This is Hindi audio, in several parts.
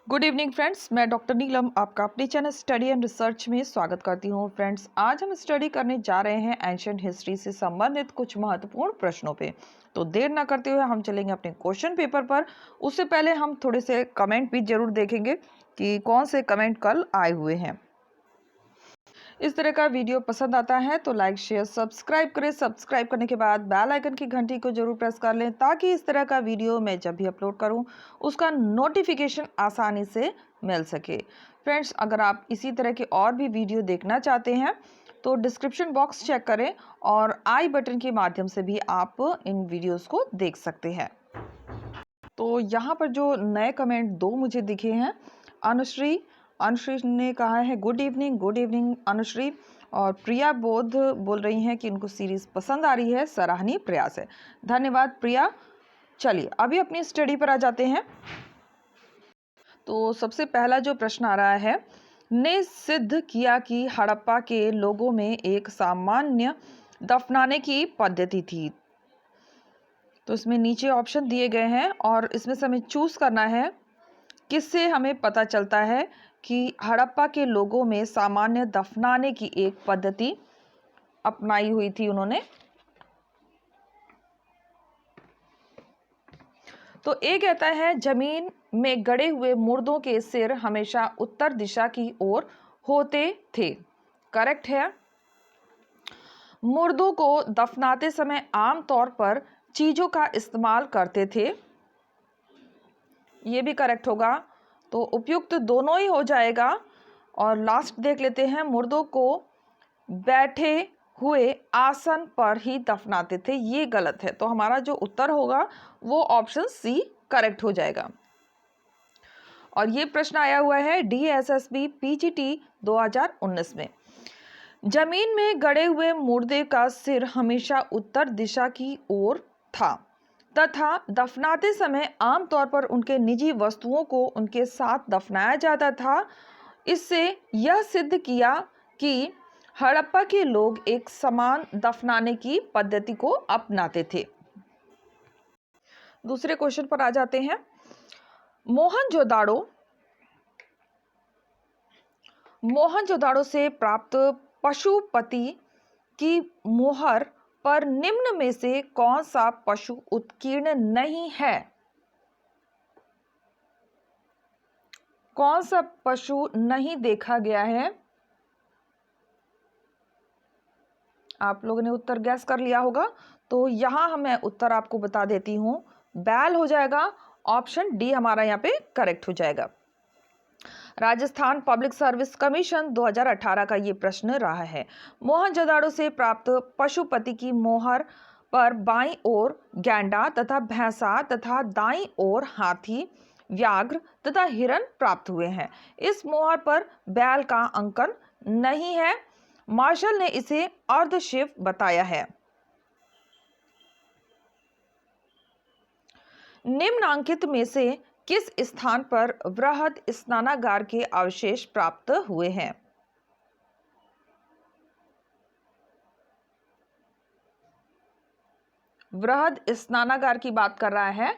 गुड इवनिंग फ्रेंड्स, मैं डॉक्टर नीलम आपका अपने चैनल स्टडी एंड रिसर्च में स्वागत करती हूँ। फ्रेंड्स, आज हम स्टडी करने जा रहे हैं एंशिएंट हिस्ट्री से संबंधित कुछ महत्वपूर्ण प्रश्नों पे। तो देर ना करते हुए हम चलेंगे अपने क्वेश्चन पेपर पर। उससे पहले हम थोड़े से कमेंट भी जरूर देखेंगे कि कौन से कमेंट कल आए हुए हैं। इस तरह का वीडियो पसंद आता है तो लाइक शेयर सब्सक्राइब करें। सब्सक्राइब करने के बाद बेल आइकन की घंटी को जरूर प्रेस कर लें ताकि इस तरह का वीडियो मैं जब भी अपलोड करूं उसका नोटिफिकेशन आसानी से मिल सके। फ्रेंड्स, अगर आप इसी तरह के और भी वीडियो देखना चाहते हैं तो डिस्क्रिप्शन बॉक्स चेक करें और आई बटन के माध्यम से भी आप इन वीडियोस को देख सकते हैं। तो यहाँ पर जो नए कमेंट दो मुझे दिखे हैं, अनुश्री अनुश्री ने कहा है गुड इवनिंग अनुश्री। और प्रिया बोध बोल रही हैं कि उनको सीरीज पसंद आ रही है, सराहनीय प्रयास है। धन्यवाद प्रिया। चलिए अभी अपनी स्टडी पर आ जाते हैं। तो सबसे पहला जो प्रश्न आ रहा है, ने सिद्ध किया कि हड़प्पा के लोगों में एक सामान्य दफनाने की पद्धति थी। तो इसमें नीचे ऑप्शन दिए गए हैं और इसमें से हमें चूज करना है किससे हमें पता चलता है कि हड़प्पा के लोगों में सामान्य दफनाने की एक पद्धति अपनाई हुई थी उन्होंने। तो ए कहता है जमीन में गड़े हुए मुर्दों के सिर हमेशा उत्तर दिशा की ओर होते थे। करेक्ट है। मुर्दों को दफनाते समय आमतौर पर चीजों का इस्तेमाल करते थे, ये भी करेक्ट होगा। तो उपयुक्त दोनों ही हो जाएगा। और लास्ट देख लेते हैं, मुर्दों को बैठे हुए आसन पर ही दफनाते थे, ये गलत है। तो हमारा जो उत्तर होगा वो ऑप्शन सी करेक्ट हो जाएगा। और ये प्रश्न आया हुआ है DSSB PGT 2019 में। जमीन में गड़े हुए मुर्दे का सिर हमेशा उत्तर दिशा की ओर था तथा दफनाते समय आमतौर पर उनके निजी वस्तुओं को उनके साथ दफनाया जाता था। इससे यह सिद्ध किया कि हड़प्पा के लोग एक समान दफनाने की पद्धति को अपनाते थे। दूसरे क्वेश्चन पर आ जाते हैं। मोहनजोदाड़ो से प्राप्त पशुपति की मोहर पर निम्न में से कौन सा पशु उत्कीर्ण नहीं है? कौन सा पशु नहीं देखा गया है? आप लोगों ने उत्तर गैस कर लिया होगा। तो यहां मैं उत्तर आपको बता देती हूं, बैल हो जाएगा। ऑप्शन डी हमारा यहाँ पे करेक्ट हो जाएगा। राजस्थान पब्लिक सर्विस कमीशन 2018 का ये प्रश्न रहा है। मोहनजोदाड़ो से प्राप्त पशुपति की मोहर पर बाईं ओर गैंडा तथा भैंसा तथा दाईं ओर हाथी, व्याघ्र तथा हिरण प्राप्त हुए हैं। इस मोहर पर बैल का अंकन नहीं है। मार्शल ने इसे अर्धशिव बताया है। निम्नांकित में से किस स्थान पर वृहद स्नानागार के अवशेष प्राप्त हुए हैं? वृहद स्नानागार की बात कर रहा है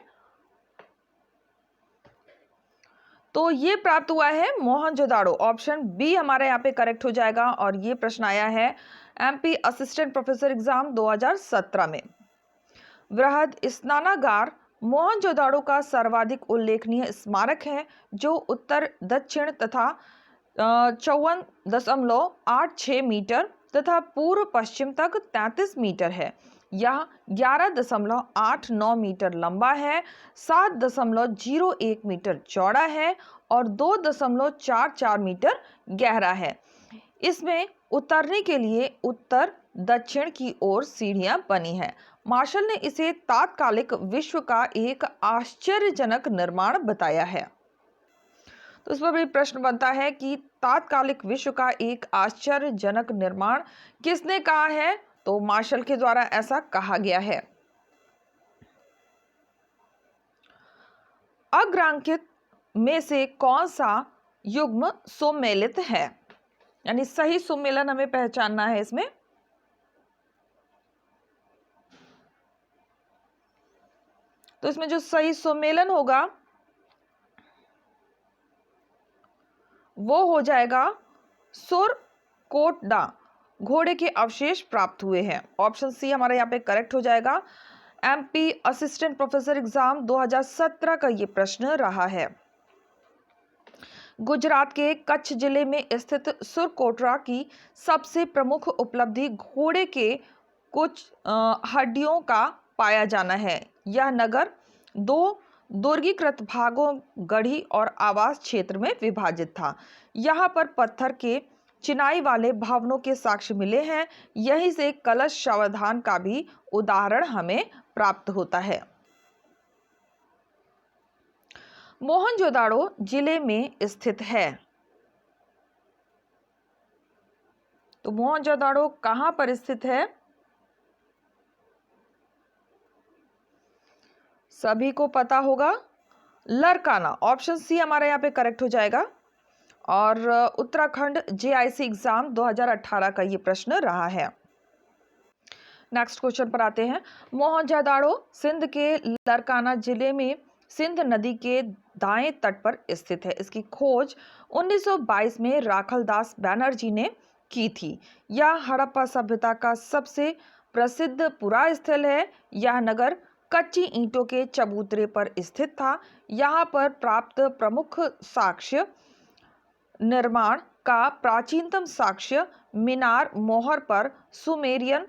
तो ये प्राप्त हुआ है मोहनजोदाड़ो। ऑप्शन बी हमारे यहाँ पे करेक्ट हो जाएगा। और ये प्रश्न आया है MP असिस्टेंट प्रोफेसर एग्जाम 2017 में। वृहद स्नानागार मोहनजोदाड़ो का सर्वाधिक उल्लेखनीय स्मारक है जो उत्तर दक्षिण तथा 54.86 मीटर तथा पूर्व पश्चिम तक 33 मीटर है। यह 11.89 मीटर लंबा है, 7.01 मीटर चौड़ा है और 2.44 मीटर गहरा है। इसमें उतरने के लिए उत्तर दक्षिण की ओर सीढ़ियां बनी है। मार्शल ने इसे तात्कालिक विश्व का एक आश्चर्यजनक निर्माण बताया है। तो इस पर भी प्रश्न बनता है कि तात्कालिक विश्व का एक आश्चर्यजनक निर्माण किसने कहा है? तो मार्शल के द्वारा ऐसा कहा गया है। अग्रांकित में से कौन सा युग्म सुमेलित है? यानी सही सुमेलन हमें पहचानना है इसमें। तो इसमें जो सही सुमेलन होगा वो हो जाएगा सुरकोटडा घोड़े के अवशेष प्राप्त हुए हैं। ऑप्शन सी हमारा यहाँ पे करेक्ट हो जाएगा। एमपी असिस्टेंट प्रोफेसर एग्जाम 2017 का ये प्रश्न रहा है। गुजरात के कच्छ जिले में स्थित सुरकोटरा की सबसे प्रमुख उपलब्धि घोड़े के कुछ हड्डियों का पाया जाना है। यह नगर दो दुर्गीकृत भागों, गढ़ी और आवास क्षेत्र में विभाजित था। यहाँ पर पत्थर के चिनाई वाले भवनों के साक्ष्य मिले हैं। यहीं से कलश सावधान का भी उदाहरण हमें प्राप्त होता है। मोहनजोदाड़ो जिले में स्थित है। तो मोहनजोदाड़ो कहां पर स्थित है? सभी को पता होगा, लरकाना। ऑप्शन सी हमारा यहाँ पे करेक्ट हो जाएगा। और उत्तराखंड जेआईसी एग्जाम 2018 का ये प्रश्न रहा है। नेक्स्ट क्वेश्चन पर आते हैं। मोहनजोदाड़ो सिंध के लरकाना जिले में सिंध नदी के दाएं तट पर स्थित है। इसकी खोज 1922 में राखलदास बैनर्जी ने की थी। यह हड़प्पा सभ्यता का सबसे प्रसिद्ध पुरा स्थल है। यह नगर कच्ची ईंटों के चबूतरे पर स्थित था। यहाँ पर प्राप्त प्रमुख साक्ष्य निर्माण का प्राचीनतम साक्ष्य मीनार मोहर पर सुमेरियन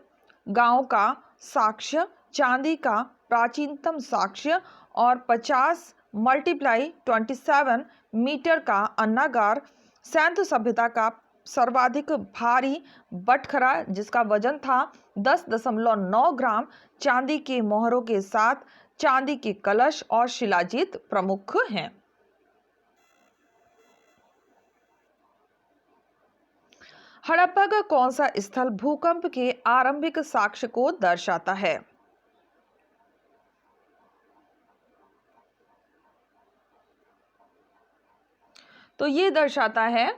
गांव का साक्ष्य, चांदी का प्राचीनतम साक्ष्य और 50 × 27 मीटर का अन्नागार, सैंथ सभ्यता का सर्वाधिक भारी बटखरा जिसका वजन था 10.9 ग्राम, चांदी के मोहरों के साथ चांदी के कलश और शिलाजीत प्रमुख हैं। हड़प्पा का कौन सा स्थल भूकंप के आरंभिक साक्ष्य को दर्शाता है? तो ये दर्शाता है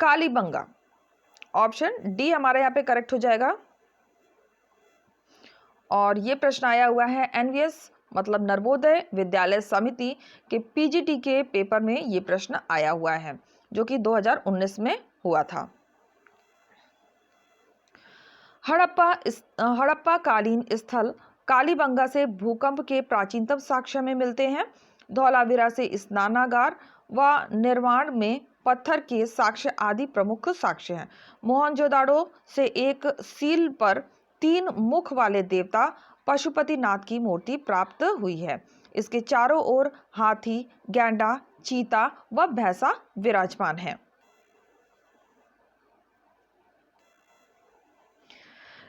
कालीबंगा। ऑप्शन डी हमारे यहाँ पे करेक्ट हो जाएगा। और ये प्रश्न आया हुआ है एनवीएस मतलब नवोदय विद्यालय समिति के पीजीटी के पेपर में ये प्रश्न आया हुआ है, जो कि 2019 में हुआ था। हड़प्पा कालीन स्थल कालीबंगा से भूकंप के प्राचीनतम साक्ष्य में मिलते हैं। धौलावीरा से स्नानागार व निर्माण में पत्थर के साक्ष्य आदि प्रमुख साक्ष्य हैं। मोहनजोदाड़ो से एक सील पर 3 मुख वाले देवता पशुपतिनाथ की मूर्ति प्राप्त हुई है। इसके चारों ओर हाथी, गैंडा, चीता व भैंसा विराजमान है।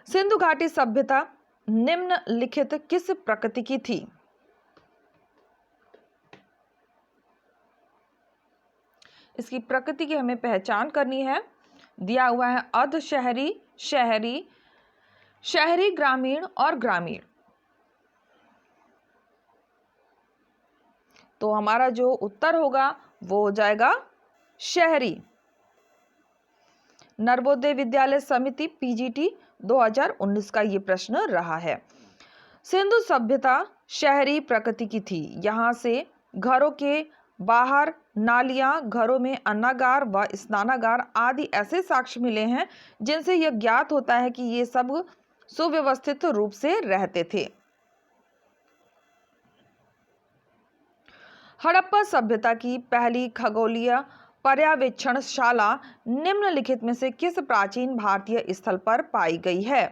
सिंधु घाटी सभ्यता निम्नलिखित किस प्रकृति की थी? इसकी प्रकृति की हमें पहचान करनी है। दिया हुआ है अर्ध शहरी, शहरी, शहरी ग्रामीण और ग्रामीण। तो हमारा जो उत्तर होगा वो हो जाएगा शहरी। नवोदय विद्यालय समिति पीजीटी 2019 का ये प्रश्न रहा है। सिंधु सभ्यता शहरी प्रकृति की थी। यहाँ से घरों के बाहर नालियां, घरों में अन्नागार व स्नानागार आदि ऐसे साक्ष्य मिले हैं जिनसे यह ज्ञात होता है कि ये सब सुव्यवस्थित रूप से रहते थे। हड़प्पा सभ्यता की पहली खगोलीय पर्यवेक्षणशाला निम्नलिखित में से किस प्राचीन भारतीय स्थल पर पाई गई है?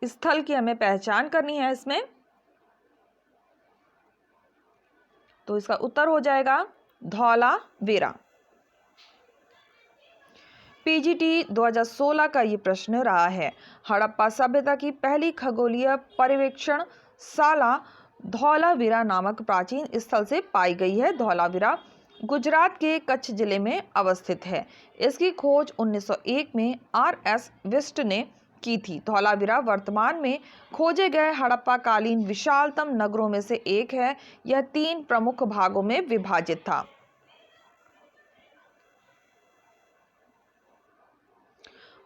स्थल की हमें पहचान करनी है इसमें। तो इसका उत्तर हो जाएगा धौलावीरा। पीजीटी 2016 का ये प्रश्न रहा है। हड़प्पा सभ्यता की पहली खगोलीय पर्यवेक्षणशाला धौलावीरा नामक प्राचीन स्थल से पाई गई है। धौलावीरा गुजरात के कच्छ जिले में अवस्थित है। इसकी खोज 1901 में आर.एस. विस्ट ने की थी। धौलावीरा वर्तमान में खोजे गए हड़प्पा कालीन विशालतम नगरों में से एक है। यह 3 प्रमुख भागों में विभाजित था।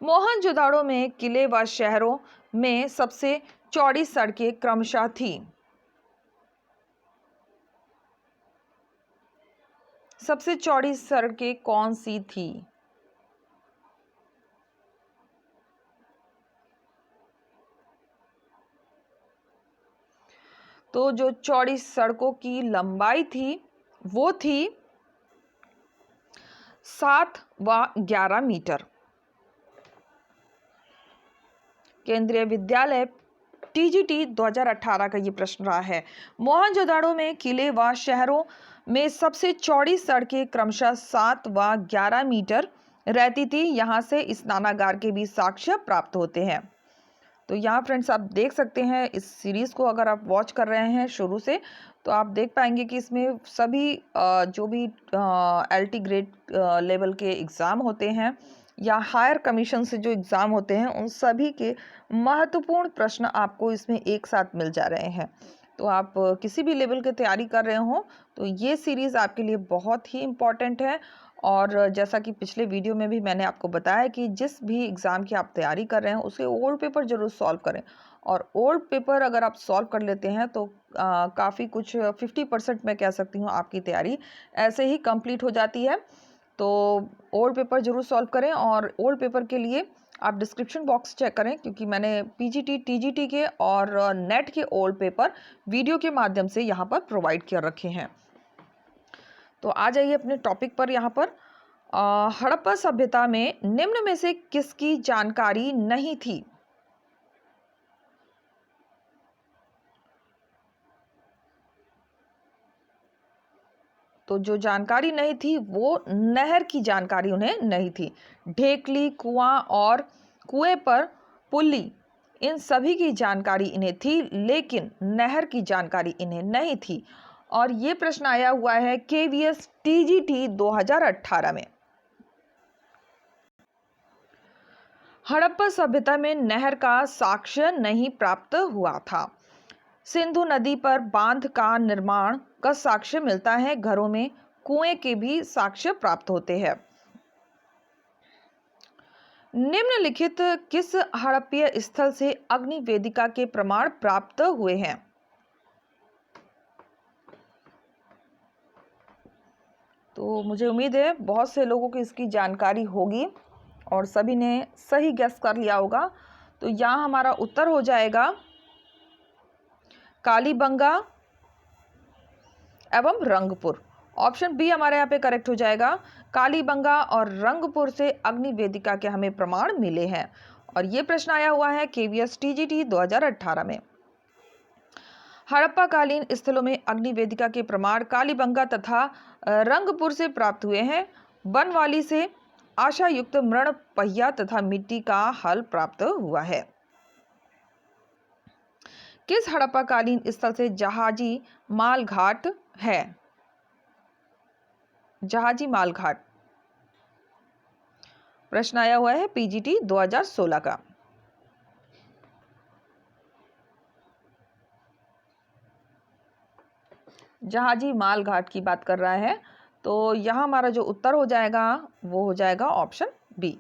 मोहनजोदाड़ो में किले व शहरों में सबसे चौड़ी सड़कें क्रमशः थी। सबसे चौड़ी सड़कें कौन सी थी? तो जो चौड़ी सड़कों की लंबाई थी वो थी 7 व 11 मीटर। केंद्रीय विद्यालय टीजीटी 2018 का ये प्रश्न रहा है। मोहनजोदाड़ो में किले व शहरों में सबसे चौड़ी सड़कें क्रमशः 7 व 11 मीटर रहती थी। यहाँ से स्नानागार के भी साक्ष्य प्राप्त होते हैं। तो यहाँ फ्रेंड्स आप देख सकते हैं, इस सीरीज़ को अगर आप वॉच कर रहे हैं शुरू से तो आप देख पाएंगे कि इसमें सभी जो भी एलटी ग्रेड लेवल के एग्ज़ाम होते हैं या हायर कमीशन से जो एग्ज़ाम होते हैं उन सभी के महत्वपूर्ण प्रश्न आपको इसमें एक साथ मिल जा रहे हैं। तो आप किसी भी लेवल की तैयारी कर रहे हो तो ये सीरीज़ आपके लिए बहुत ही इम्पॉर्टेंट है। और जैसा कि पिछले वीडियो में भी मैंने आपको बताया कि जिस भी एग्ज़ाम की आप तैयारी कर रहे हैं उसे ओल्ड पेपर ज़रूर सॉल्व करें। और ओल्ड पेपर अगर आप सॉल्व कर लेते हैं तो काफ़ी कुछ 50% मैं कह सकती हूँ आपकी तैयारी ऐसे ही कंप्लीट हो जाती है। तो ओल्ड पेपर ज़रूर सॉल्व करें। और ओल्ड पेपर के लिए आप डिस्क्रिप्शन बॉक्स चेक करें, क्योंकि मैंने पीजीटी, टीजीटी के और नेट के ओल्ड पेपर वीडियो के माध्यम से यहाँ पर प्रोवाइड कर रखे हैं। तो आ जाइए अपने टॉपिक पर। यहाँ पर हड़प्पा सभ्यता में निम्न में से किसकी जानकारी नहीं थी? तो जो जानकारी नहीं थी वो नहर की जानकारी उन्हें नहीं थी। ढेकली, कुआं और कुएं पर पुल्ली, इन सभी की जानकारी इन्हें थी, लेकिन नहर की जानकारी इन्हें नहीं थी। और ये प्रश्न आया हुआ है केवीएस टीजीटी 2018 में। हड़प्पा सभ्यता में नहर का साक्ष्य नहीं प्राप्त हुआ था। सिंधु नदी पर बांध का निर्माण का साक्ष्य मिलता है। घरों में कुएं के भी साक्ष्य प्राप्त होते हैं। निम्नलिखित किस हड़प्पीय स्थल से अग्नि वेदिका के प्रमाण प्राप्त हुए हैं? तो मुझे उम्मीद है बहुत से लोगों को इसकी जानकारी होगी और सभी ने सही गेस कर लिया होगा। तो यहाँ हमारा उत्तर हो जाएगा कालीबंगा एवं रंगपुर। ऑप्शन बी हमारे यहाँ पे करेक्ट हो जाएगा। कालीबंगा और रंगपुर से अग्नि वेदिका के हमें प्रमाण मिले हैं। और ये प्रश्न आया हुआ है केवीएस टीजीटी 2018 में। हड़प्पाकालीन स्थलों में अग्नि वेदिका के प्रमाण कालीबंगा तथा रंगपुर से प्राप्त हुए हैं। बनवाली से आशायुक्त मृण पहिया तथा मिट्टी का हल प्राप्त हुआ है। किस हड़प्पाकालीन स्थल से जहाजी माल घाट है? जहाजी माल घाट प्रश्न आया हुआ है पीजीटी 2016 का। जहाजी माल घाट की बात कर रहा है। तो यहाँ हमारा जो उत्तर हो जाएगा वो हो जाएगा ऑप्शन बी।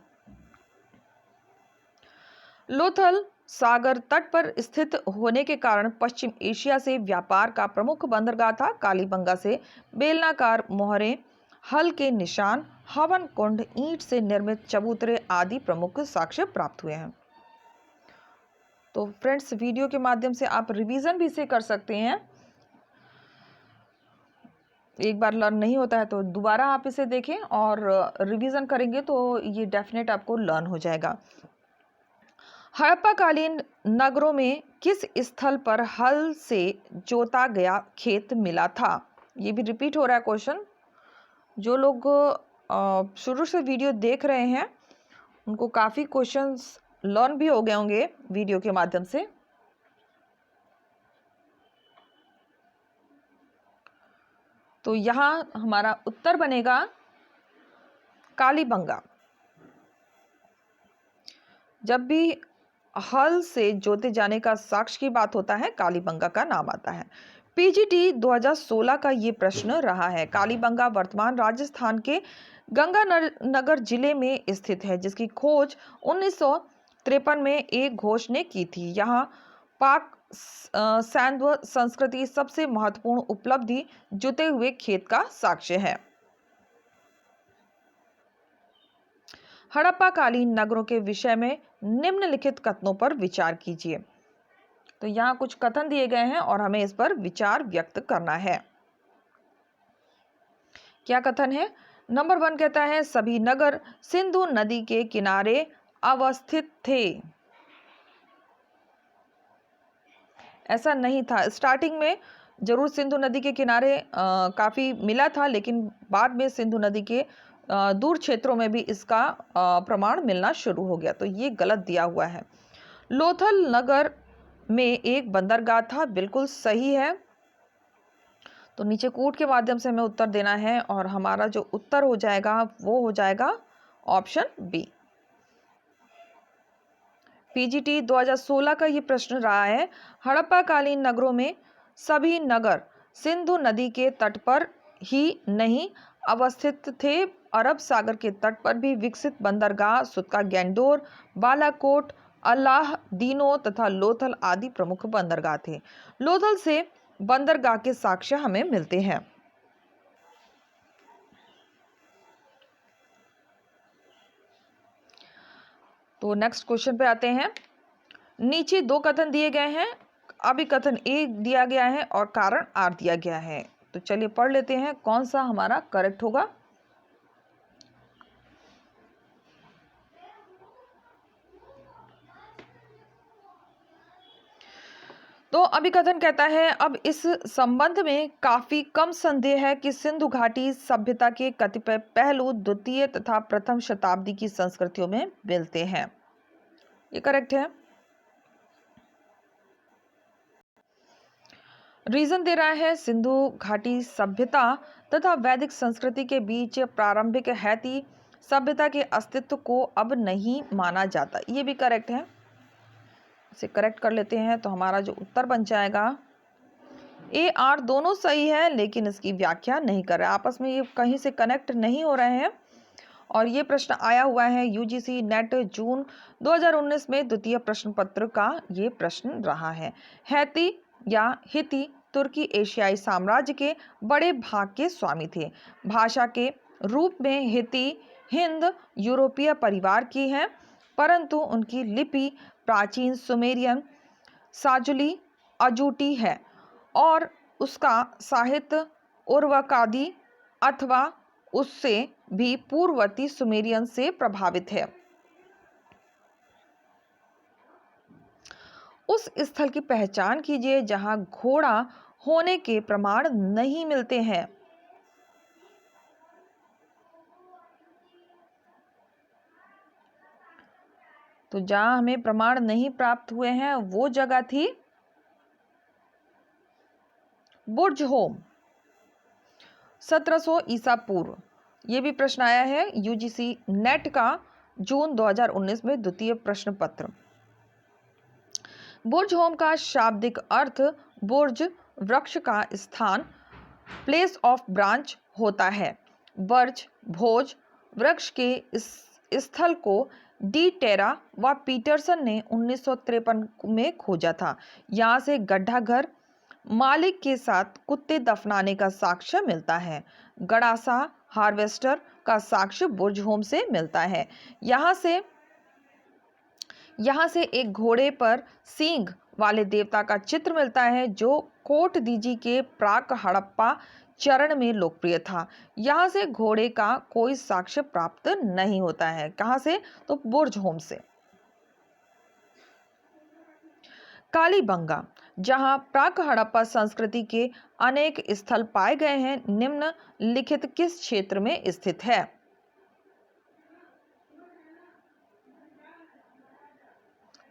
लोथल सागर तट पर स्थित होने के कारण पश्चिम एशिया से व्यापार का प्रमुख बंदरगाह था। कालीबंगा से बेलनाकार मोहरें, हल के निशान, हवन कुंड, ईंट से निर्मित चबूतरे आदि प्रमुख साक्ष्य प्राप्त हुए हैं। तो फ्रेंड्स वीडियो के माध्यम से आप रिवीजन भी इसे कर सकते हैं। एक बार लर्न नहीं होता है तो दोबारा आप इसे देखें और रिवीजन करेंगे तो ये डेफिनेट आपको लर्न हो जाएगा। हड़प्पाकालीन नगरों में किस स्थल पर हल से जोता गया खेत मिला था? ये भी रिपीट हो रहा है क्वेश्चन। जो लोग शुरू से वीडियो देख रहे हैं उनको काफ़ी क्वेश्चंस लर्न भी हो गए होंगे वीडियो के माध्यम से। तो यहाँ हमारा उत्तर बनेगा कालीबंगा। जब भी हल से जोते जाने का साक्ष्य की बात होता है कालीबंगा का नाम आता है। पीजीटी 2016 का ये प्रश्न रहा है। कालीबंगा वर्तमान राजस्थान के गंगानगर जिले में स्थित है, जिसकी खोज 1953 में एक घोष ने की थी। यहाँ पाक सैंधव संस्कृति सबसे महत्वपूर्ण उपलब्धि जुते हुए खेत का साक्ष्य है। हड़प्पा कालीन नगरों के विषय में निम्नलिखित कथनों पर विचार कीजिए। तो यहाँ कुछ कथन दिए गए हैं और हमें इस पर विचार व्यक्त करना है। क्या कथन है? नंबर 1 कहता है सभी नगर सिंधु नदी के किनारे अवस्थित थे। ऐसा नहीं था। स्टार्टिंग में जरूर सिंधु नदी के किनारे काफी मिला था, लेकिन बाद में सिंधु नदी के दूर क्षेत्रों में भी इसका प्रमाण मिलना शुरू हो गया। तो ये गलत दिया हुआ है। लोथल नगर में एक बंदरगाह था, बिल्कुल सही है। तो नीचे कूट के माध्यम से हमें उत्तर देना है और हमारा जो उत्तर हो जाएगा वो हो जाएगा ऑप्शन बी। पीजीटी 2016 का ये प्रश्न रहा है, हड़प्पा कालीन नगरों में सभी नगर सिंधु नदी के तट पर ही नहीं अवस्थित थे। अरब सागर के तट पर भी विकसित बंदरगाह सुत्का गैंडोर, बालाकोट, अल्लाह दीनो तथा लोथल आदि प्रमुख बंदरगाह थे। लोथल से बंदरगाह के साक्ष्य हमें मिलते हैं। तो नेक्स्ट क्वेश्चन पे आते हैं। नीचे 2 कथन दिए गए हैं, अभी कथन ए दिया गया है और कारण आर दिया गया है। तो चलिए पढ़ लेते हैं कौन सा हमारा करेक्ट होगा। तो अभी कथन कहता है, अब इस संबंध में काफी कम संदेह है कि सिंधु घाटी सभ्यता के कतिपय पहलू द्वितीय तथा प्रथम शताब्दी की संस्कृतियों में मिलते हैं। ये करेक्ट है। रीजन दे रहा है, सिंधु घाटी सभ्यता तथा वैदिक संस्कृति के बीच प्रारंभिक हैती सभ्यता के अस्तित्व को अब नहीं माना जाता। ये भी करेक्ट है। इसे करेक्ट कर लेते हैं तो हमारा जो उत्तर बन जाएगा ए आर दोनों सही है, लेकिन इसकी व्याख्या नहीं कर रहे, आपस में ये कहीं से कनेक्ट नहीं हो रहे हैं। और ये प्रश्न आया हुआ है यूजीसी नेट जून 2019 में द्वितीय प्रश्न पत्र का ये प्रश्न रहा है। हैती या हिती तुर्की एशियाई साम्राज्य के बड़े भाग के स्वामी थे। भाषा के रूप में हिती हिंद यूरोपीय परिवार की है, परंतु उनकी लिपि प्राचीन सुमेरियन साजुली अजूटी है और उसका साहित्य उर्वकादी अथवा उससे भी पूर्ववर्ती सुमेरियन से प्रभावित है। उस स्थल की पहचान कीजिए जहां घोड़ा होने के प्रमाण नहीं मिलते हैं। तो जहां हमें प्रमाण नहीं प्राप्त हुए हैं वो जगह थी बुर्जहोम, 1700 ईसा पूर्व। ये भी प्रश्न आया है यूजीसी नेट का जून 2019 में द्वितीय प्रश्न पत्र। बुर्जहोम का शाब्दिक अर्थ बुर्ज वृक्ष का स्थान, प्लेस ऑफ ब्रांच होता है। बर्ज भोज वृक्ष के इस स्थल को डी टेरा व पीटरसन ने 1953 में खोजा था। यहाँ से गड्ढा घर मालिक के साथ कुत्ते दफनाने का साक्ष्य मिलता है। गड़ासा हार्वेस्टर का साक्ष्य बुर्जहोम से मिलता है। यहाँ से एक घोड़े पर सींग वाले देवता का चित्र मिलता है जो कोट दीजी के प्राक हड़प्पा चरण में लोकप्रिय था। यहाँ से घोड़े का कोई साक्ष्य प्राप्त नहीं होता है। कहाँ से? तो बुर्जहोम से। कालीबंगा, जहां प्राक हड़प्पा संस्कृति के अनेक स्थल पाए गए हैं, निम्नलिखित किस क्षेत्र में स्थित है?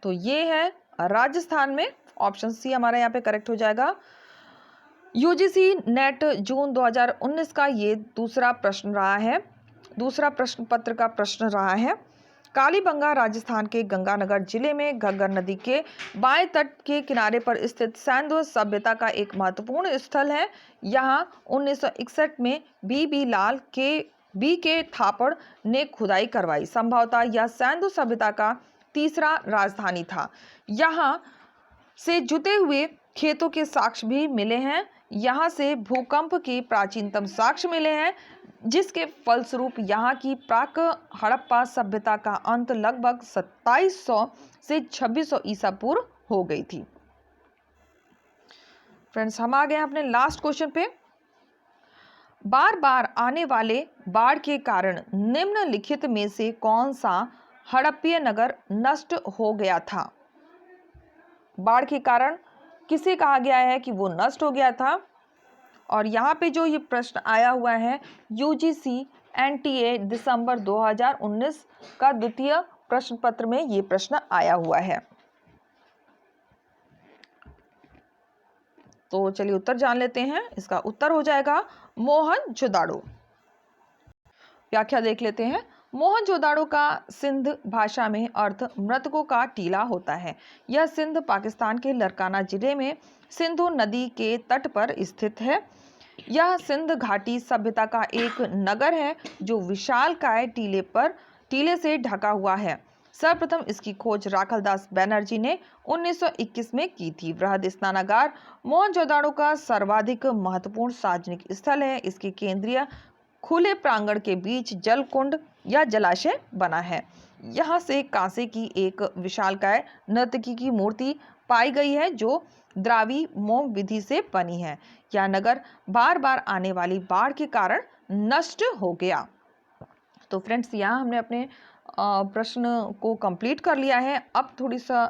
तो ये है राजस्थान में। ऑप्शन सी हमारा यहाँ पे करेक्ट हो जाएगा। यूजीसी नेट जून 2019 का ये दूसरा प्रश्न रहा है, दूसरा प्रश्न पत्र का प्रश्न रहा है। कालीबंगा राजस्थान के गंगानगर जिले में घग्गर नदी के बाएं तट के किनारे पर स्थित सैंधव सभ्यता का एक महत्वपूर्ण स्थल है। यहाँ 1961 में बीबी लाल के बी के थापड़ ने खुदाई करवाई। संभवतः यह सिंधु सभ्यता का तीसरा राजधानी था। यहाँ से जुते हुए खेतों के साक्ष्य भी मिले हैं। यहाँ से भूकंप के प्राचीनतम साक्ष्य मिले हैं, जिसके फलस्वरूप यहाँ की प्राक हड़प्पा सभ्यता का अंत लगभग 2700 से 2600 ईसा पूर्व हो गई थी। फ्रेंड्स, हम आ गए हैं अपने लास्ट क्वेश्चन पे। बार बार आने वाले बाढ़ के कारण निम्नलिखित में से कौन सा हड़प्पीय नगर नष्ट हो गया था? बाढ़ के कारण किसे कहा गया है कि वो नष्ट हो गया था? और यहाँ पे जो ये प्रश्न आया हुआ है यूजीसी एनटीए दिसंबर 2019 का द्वितीय प्रश्न पत्र में ये प्रश्न आया हुआ है। तो चलिए उत्तर जान लेते हैं। इसका उत्तर हो जाएगा मोहनजोदाड़ो। व्याख्या देख लेते हैं। मोहनजोदाड़ो का सिंध भाषा में अर्थ मृतकों का टीला होता है। यह सिंध पाकिस्तान के लरकाना जिले में सिंधु नदी के तट पर स्थित है। यह सिंध घाटी सभ्यता का एक नगर है जो विशालकाय टीले से ढका हुआ है। सर्वप्रथम इसकी खोज राखलदास बनर्जी ने 1921 में की थी। बृहद स्नानागार मोहनजोदाड़ो का सर्वाधिक महत्वपूर्ण सार्वजनिक स्थल है। इसके केंद्रीय खुले प्रांगण के बीच जल कुंड या जलाशय बना है। यहाँ से कांसे की एक विशालकाय नर्तकी की मूर्ति पाई गई है जो द्रावी मोम विधि से बनी है। यह नगर बार बार आने वाली बाढ़ के कारण नष्ट हो गया। तो फ्रेंड्स, यहाँ हमने अपने प्रश्न को कंप्लीट कर लिया है। अब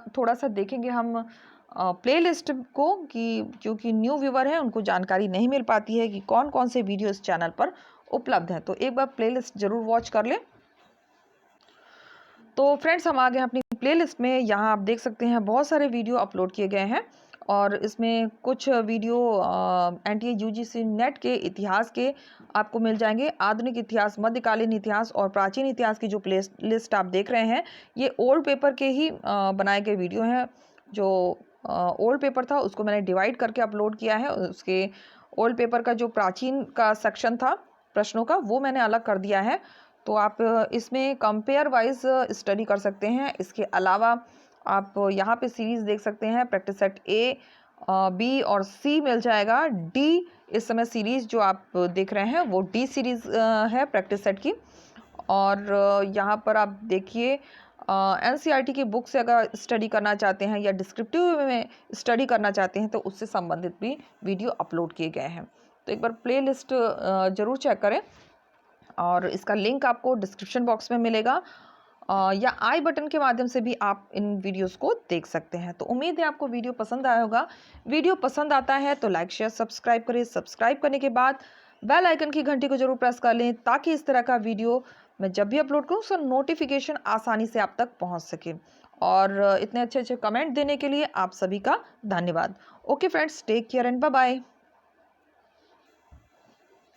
थोड़ा सा देखेंगे हम प्लेलिस्ट को, कि क्योंकि न्यू व्यूवर है उनको जानकारी नहीं मिल पाती है कि कौन कौन से वीडियो इस चैनल पर उपलब्ध हैं। तो एक बार प्लेलिस्ट जरूर वॉच कर लें। तो फ्रेंड्स, हम आ गए हैं अपनी प्लेलिस्ट में। यहाँ आप देख सकते हैं बहुत सारे वीडियो अपलोड किए गए हैं और इसमें कुछ वीडियो एनटीए यूजीसी नेट के इतिहास के आपको मिल जाएंगे। आधुनिक इतिहास, मध्यकालीन इतिहास और प्राचीन इतिहास की जो प्ले लिस्ट आप देख रहे हैं, ये ओल्ड पेपर के ही बनाए गए वीडियो हैं। जो ओल्ड पेपर था उसको मैंने डिवाइड करके अपलोड किया है। उसके ओल्ड पेपर का जो प्राचीन का सेक्शन था प्रश्नों का, वो मैंने अलग कर दिया है। तो आप इसमें कंपेयर वाइज स्टडी कर सकते हैं। इसके अलावा आप यहाँ पे सीरीज देख सकते हैं। प्रैक्टिस सेट ए, बी और सी मिल जाएगा। डी इस समय सीरीज जो आप देख रहे हैं वो डी सीरीज है प्रैक्टिस सेट की। और यहाँ पर आप देखिए एनसीईआरटी की बुक से अगर स्टडी करना चाहते हैं या डिस्क्रिप्टिव में स्टडी करना चाहते हैं तो उससे संबंधित भी वीडियो अपलोड किए गए हैं। तो एक बार प्ले लिस्ट ज़रूर चेक करें और इसका लिंक आपको डिस्क्रिप्शन बॉक्स में मिलेगा या आई बटन के माध्यम से भी आप इन वीडियोस को देख सकते हैं। तो उम्मीद है आपको वीडियो पसंद आया होगा। वीडियो पसंद आता है तो लाइक शेयर सब्सक्राइब करें। सब्सक्राइब करने के बाद बेल आइकन की घंटी को जरूर प्रेस कर लें ताकि इस तरह का वीडियो मैं जब भी अपलोड करूँ उसका नोटिफिकेशन आसानी से आप तक पहुँच सके। और इतने अच्छे अच्छे कमेंट देने के लिए आप सभी का धन्यवाद। Okay friends, take care and bye bye.